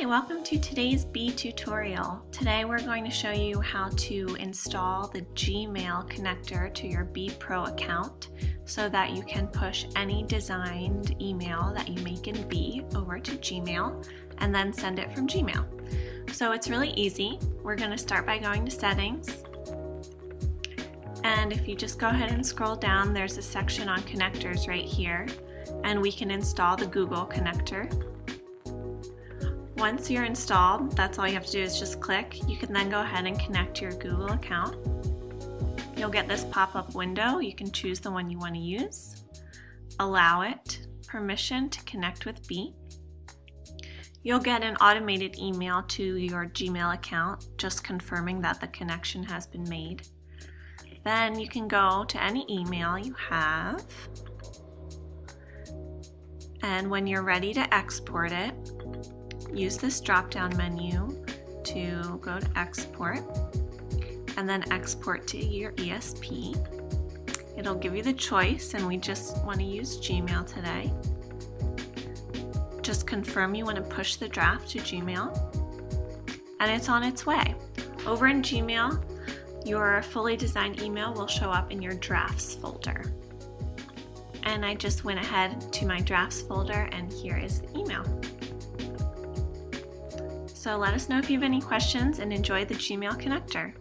Hi, welcome to today's Bee tutorial. Today we're going to show you how to install the Gmail connector to your Bee Pro account so that you can push any designed email that you make in Bee over to Gmail and then send it from Gmail. So it's really easy. We're going to start by going to Settings. And if you just go ahead and scroll down, there's a section on connectors right here, and we can install the Google connector. Once you're installed, that's all you have to do is just click. You can then go ahead and connect to your Google account. You'll get this pop-up window. You can choose the one you want to use. Allow it, permission to connect with Bee. You'll get an automated email to your Gmail account just confirming that the connection has been made. Then you can go to any email you have, and when you're ready to export it, use this drop-down menu to go to Export and then export to your ESP. It'll give you the choice, and we just want to use Gmail today. Just confirm you want to push the draft to Gmail, and it's on its way. Over in Gmail, your fully designed email will show up in your drafts folder. And I just went ahead to my drafts folder, and here is the email. So let us know if you have any questions, and enjoy the Gmail connector.